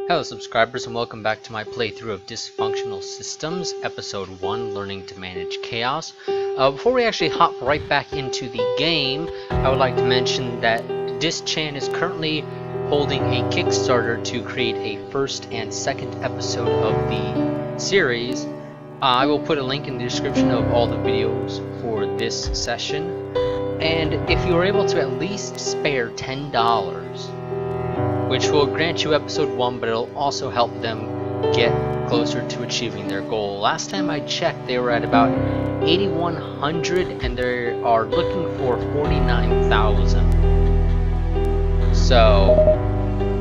Hello subscribers and welcome back to my playthrough of Dysfunctional Systems, Episode 1, Learning to Manage Chaos. Before we actually hop right back into the game, I would like to mention that Dyschan is currently holding a Kickstarter to create a first and second episode of the series. I will put a link in the description of all the videos for this session. And if you are able to at least spare $10, which will grant you episode 1, but it'll also help them get closer to achieving their goal. Last time I checked, they were at about 8,100 and they are looking for 49,000. So,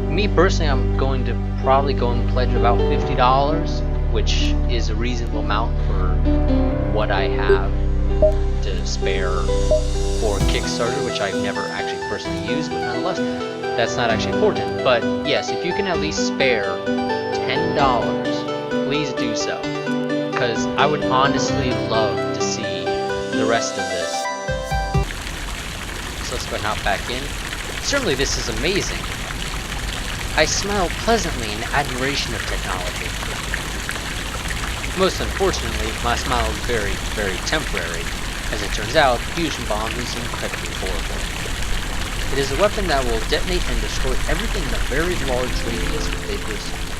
me personally, I'm going to probably go and pledge about $50, which is a reasonable amount for what I have to spare for Kickstarter, which I've never actually personally used, but nonetheless, that's not actually important. But yes, if you can at least spare $10, please do so, because I would honestly love to see the rest of this. So let's go and hop back in. Certainly this is amazing. I smile pleasantly in admiration of technology. Most unfortunately, my smile is very, very temporary. As it turns out, the fusion bomb is incredibly horrible. It is a weapon that will detonate and destroy everything in a very large radius with a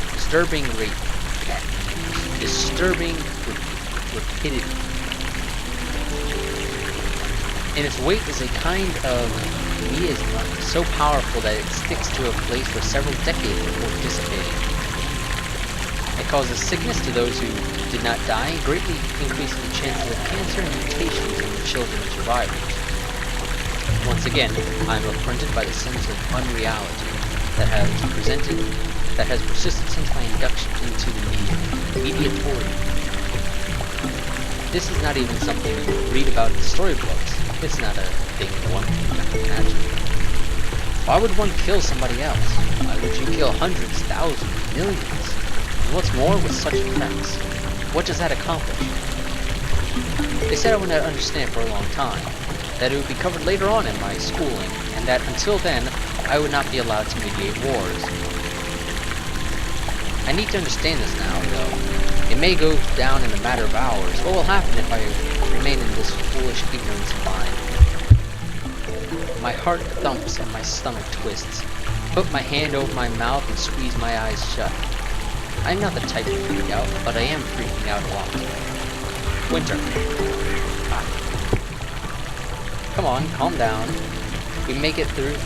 disturbing rapidity. And its weight is a kind of miasma so powerful that it sticks to a place for several decades before dissipating. It causes sickness to those who did not die, greatly increasing the chances of cancer and mutations in the children of survivors. Once again, I am affronted by the sense of unreality that has persisted since my induction into the mediatorium. This is not even something you read about in storybooks. It's not a thing one can imagine. Why would one kill somebody else? Why would you kill hundreds, thousands, millions? And what's more, with such effects? What does that accomplish? They said I would not understand for a long time. That it would be covered later on in my schooling, and that until then, I would not be allowed to mediate wars. I need to understand this now, though. It may go down in a matter of hours. What will happen if I remain in this foolish ignorance of mine? My heart thumps and my stomach twists. I put my hand over my mouth and squeeze my eyes shut. I'm not the type to freak out, but I am freaking out a lot. Winter. Come on, calm down. We'll make it through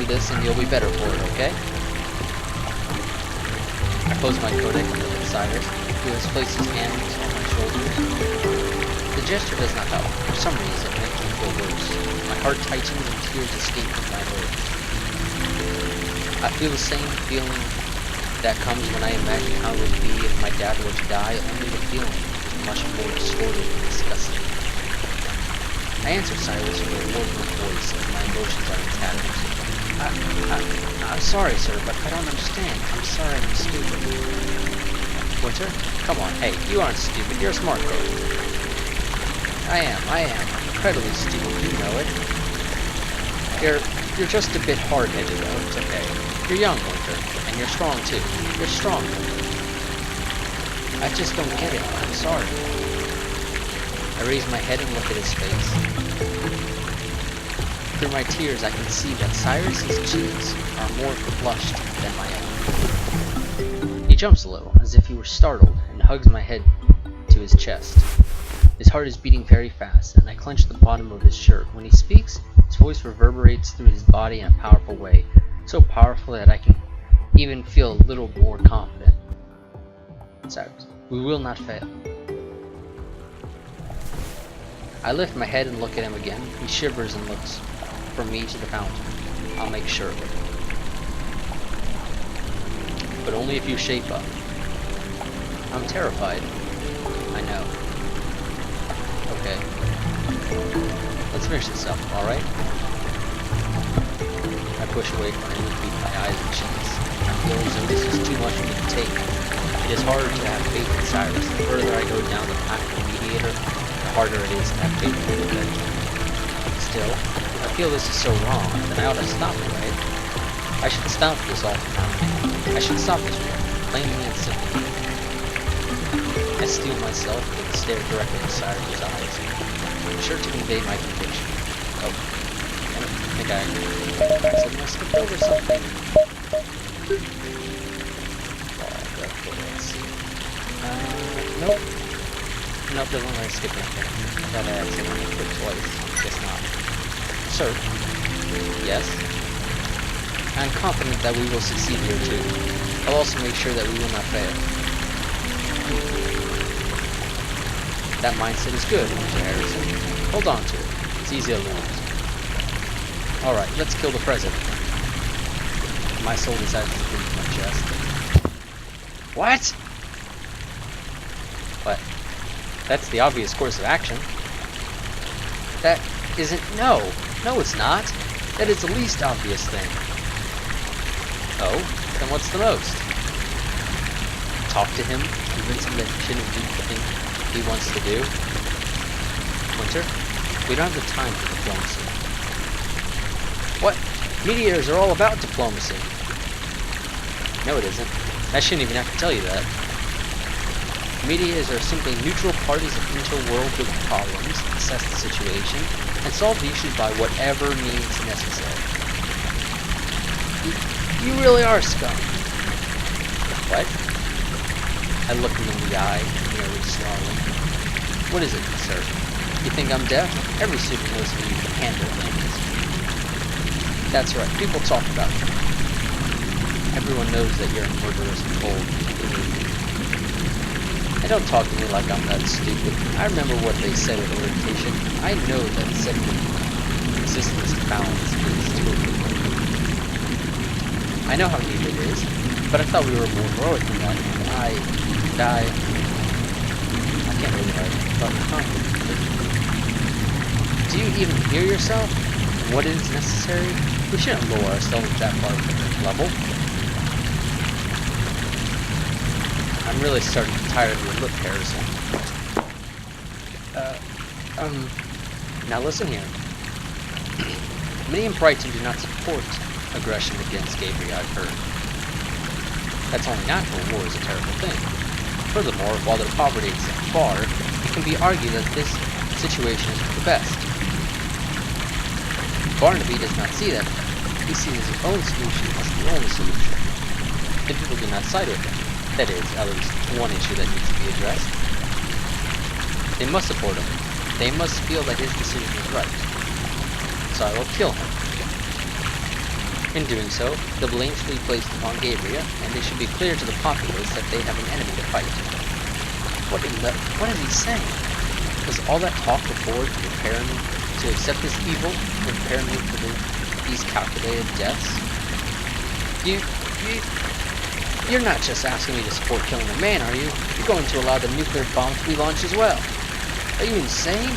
this and you'll be better for it, okay? I close my codex and look at Cyrus, who has placed his hands on my shoulders. The gesture does not help. For some reason, it makes me feel worse. My heart tightens and tears escape from my lips. I feel the same feeling that comes when I imagine how it would be if my dad were to die, only the feeling is much more distorted and disgusting. I answer Cyrus with a warbling voice as my emotions are in tatters. I'm sorry, sir, but I don't understand. I'm sorry I'm stupid. Winter? Come on, hey, you aren't stupid. You're a smart girl. I am. I'm incredibly stupid. You know it. You're just a bit hard-headed, though. It's okay. You're young, Winter, and you're strong, too. You're strong. I just don't get it. I'm sorry. I raise my head and look at his face. Through my tears, I can see that Cyrus's cheeks are more flushed than my own. He jumps a little, as if he were startled, and hugs my head to his chest. His heart is beating very fast, and I clench the bottom of his shirt. When he speaks, his voice reverberates through his body in a powerful way, so powerful that I can even feel a little more confident. Cyrus, we will not fail. I lift my head and look at him again. He shivers and looks from me to the fountain. I'll make sure of it. But only if you shape up. I'm terrified. I know. Okay. Let's finish this up, alright? I push away from him and beat my eyes and cheeks. I feel as though this is too much for me to take. It is harder to have faith in Cyrus. The further I go down the path of the mediator, harder it is to have faith in the adventure. Still, if I feel this is so wrong, then I ought to stop it, right? I should stop this all the time. I should stop this war, plainly and simply. I steel myself and stare directly inside his eyes, sure to convey my conviction. Oh, I don't think I accidentally skipped over something. Oh, okay, let's see. Nope. Nope, doesn't let me skip anything. I thought I accidentally clicked twice. Guess not. Sir? Yes? I'm confident that we will succeed here too. I'll also make sure that we will not fail. That mindset is good, Mr. Harrison. Hold on to it. It's easy to lose. Alright, let's kill the president. My soul decides to beat my chest. What? What? That's the obvious course of action. That isn't... No! No, it's not! That is the least obvious thing. Oh? Then what's the most? Talk to him? Convince him that he shouldn't do the thing he wants to do? Winter? We don't have the time for diplomacy. What? Mediators are all about diplomacy. No, it isn't. I shouldn't even have to tell you that. Mediators are simply neutral parties that enter world with problems, assess the situation, and solve the issues by whatever means necessary. You really are scum. What? I look him in the eye, nearly snarling. What is it, sir? You think I'm deaf? Every student knows how you can handle things. That's right, people talk about you. Everyone knows that you're a murderous and cold. And don't talk to me like I'm that stupid. I remember what they said at orientation. I know that setting existence balance is too important. I know how needed it is, but I thought we were more heroic than that. I can't really write, but do you even hear yourself? What is necessary? We shouldn't lower ourselves that far from this level. I'm really starting to get tired of your look, Harrison. Now listen here. Many in Brighton do not support aggression against Gabriel, I've heard. That's only natural. War is a terrible thing. Furthermore, while their poverty is far, it can be argued that this situation is for the best. Barnaby does not see that. He sees his own solution as the only solution. The people do not side with him. That is, at least one issue that needs to be addressed. They must support him. They must feel that his decision is right. So I will kill him. In doing so, the blame should be placed upon Gabriel, and it should be clear to the populace that they have an enemy to fight. What is he saying? Was all that talk before to prepare me to accept this evil, to prepare me for these calculated deaths? You're not just asking me to support killing a man, are you? You're going to allow the nuclear bomb to be launched as well. Are you insane?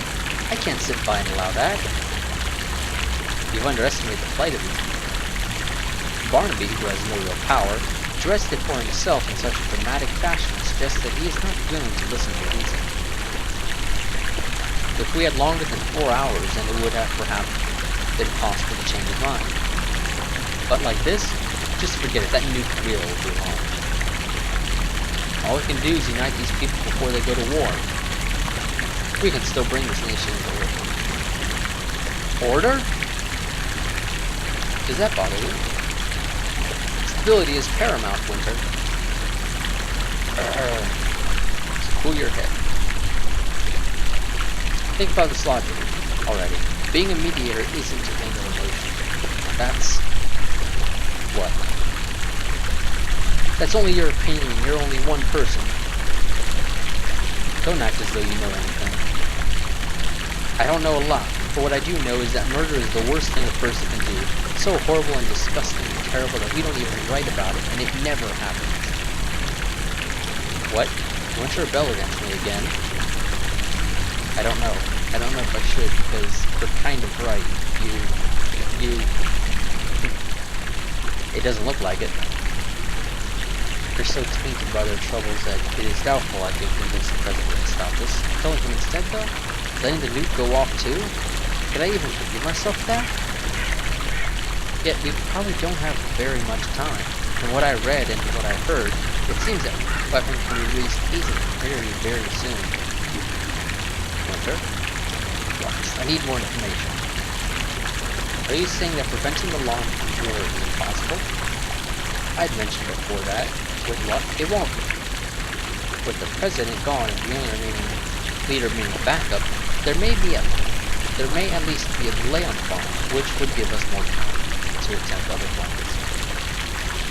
I can't sit by and allow that. You've underestimated the plight of these people. Barnaby, who has no real power, dressed it for himself in such a dramatic fashion suggests that he is not willing to listen to reason. If we had longer than 4 hours, then it would have perhaps been possible to change his mind. But like this, just forget it, that nuke will be launched. All we can do is unite these people before they go to war. We can still bring this nation into order. Order? Does that bother you? Stability is paramount, Winter. So cool your head. Think about this logically already. Being a mediator isn't to handle emotion. That's... what? That's only your opinion. You're only one person. Don't act as though you know anything. I don't know a lot, but what I do know is that murder is the worst thing a person can do. It's so horrible and disgusting and terrible that we don't even write about it, and it never happens. What? You want to rebel against me again? I don't know. I don't know if I should, because you're kind of right. It doesn't look like it. They're so tainted by their troubles that it is doubtful I could convince the president to stop this. Killing him instead, though? Letting the nuke go off, too? Could I even forgive myself for that? Yet we probably don't have very much time. From what I read and what I heard, it seems that weapon can be released easily very, very soon. Winter? What? I need more information. Are you saying that preventing the launch of war is impossible? I'd mentioned before that, with luck, it won't be. With the president gone and the only remaining leader being a backup, there may at least be a delay on the bomb, which would give us more time to attempt other plans.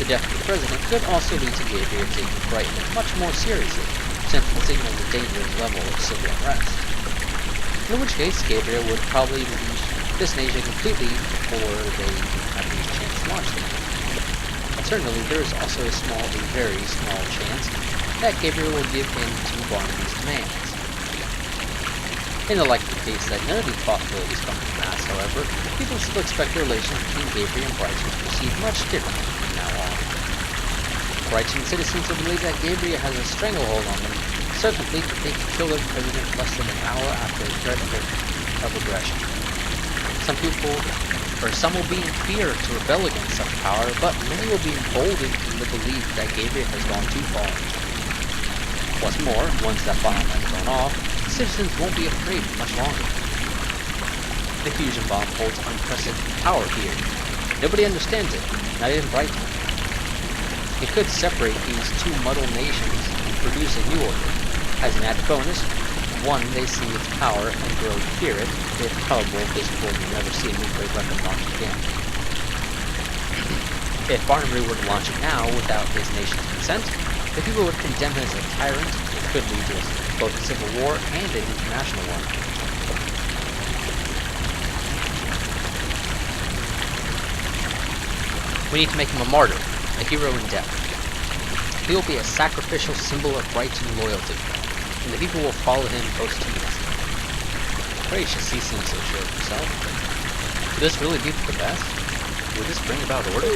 The death of the president could also lead to Gabriel taking Brighton much more seriously, since it signals a dangerous level of civil unrest. In which case, Gabriel would probably leave this nation completely before they have any chance to launch them. Alternatively, there is also a very small chance that Gabriel will give in to Barnaby's demands. In the likely case that none of these possibilities come to pass, however, people still expect the relations between Gabriel and Brighton to proceed much differently from now on. Brighton citizens will believe that Gabriel has a stranglehold on them, so complete that they can kill their president less than an hour after a threat of aggression. Some will be in fear to rebel against such power, but many will be emboldened in the belief that Gabriel has gone too far. What's more, once that bomb has gone off, citizens won't be afraid much longer. The fusion bomb holds unprecedented power here. Nobody understands it, not even Brighton. It could separate these two muddled nations and produce a new order. As an added bonus, one, they see its power and grow to fear it. If probable, this world will never see a nuclear weapon launched again. If Barnaby were to launch it now without his nation's consent, the people would condemn him as a tyrant. It could lead to both a civil war and an international one. We need to make him a martyr, a hero in death. He will be a sacrificial symbol of Brighton loyalty, and the people will follow him posthumously. Gracious, he seems so sure of himself. Could this really be for the best? Would this bring about order?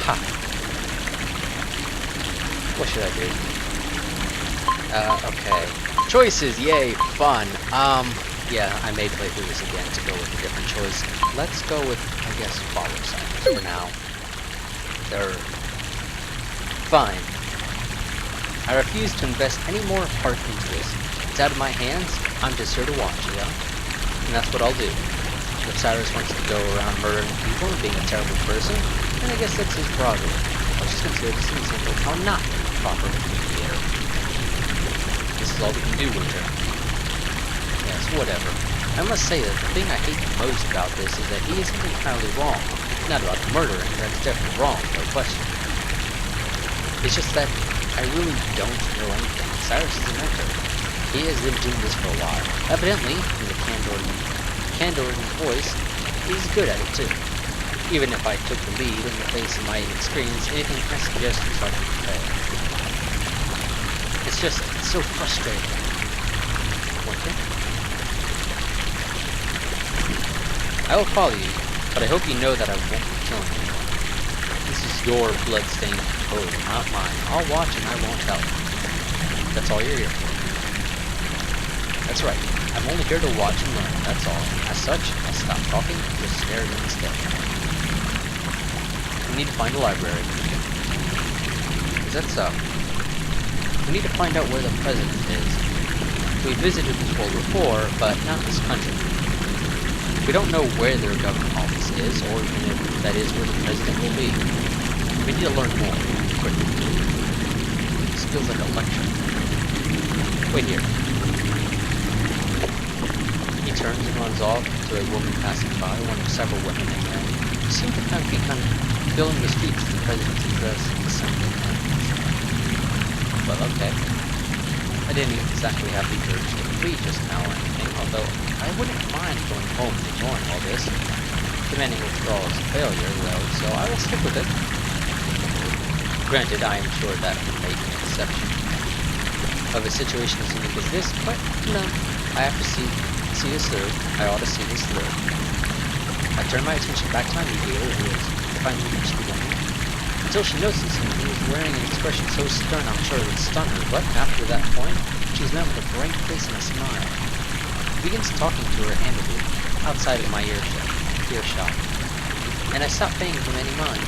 Ha! What should I do? Okay. Choices, yay, fun. Yeah, I may play through this again to go with a different choice. Let's go with, I guess, follow signs for now. They're fine. I refuse to invest any more heart into this. It's out of my hands, I'm just here to watch, you know? And that's what I'll do. If Cyrus wants to go around murdering people and being a terrible person, then I guess that's his prerogative. I'll just consider this an example of how not proper mediator. This is all we can do, Winter. Yes, whatever. I must say that the thing I hate the most about this is that he isn't entirely wrong. Not about the murdering, that's definitely wrong, no question. It's just that I really don't know anything. Cyrus is a mentor. He has lived doing this for a while. Evidently, in the candor in his voice, he's good at it too. Even if I took the lead in the face of my experience, anything I suggest is hard to fail. It's just so frustrating. Okay. I will follow you, but I hope you know that I won't be killing you. This is your blood-stained code, not mine. I'll watch and I won't tell. That's all you're here for. That's right. I'm only here to watch and learn, that's all. As such, I'll stop talking and just stare at you instead. We need to find a library. Is that so? We need to find out where the president is. We visited this world before, but not this country. We don't know where their government office is, or even if that is where the president will be. We need to learn more, quickly. This feels like a lecture. Wait here. He turns and runs off to a woman passing by, one of several women and men who seem to be kind of filling the streets with the president's address and assembling animals. Well, okay. I didn't exactly have the urge to flee just now or anything, although I wouldn't mind going home and ignoring all this. Demanding withdrawal is a failure, though, so I will stick with it. Granted, I am sure that would make an exception of a situation as unique as this, but no, I have to see this through. I ought to see this through. I turn my attention back to my mediator, who is finally reached the woman. Until she notices him, he is wearing an expression so stern I'm sure it would stun her, but after that point, she's met with a bright face and a smile. He begins talking to her amicably, outside of my earshot, and I stop paying him any mind.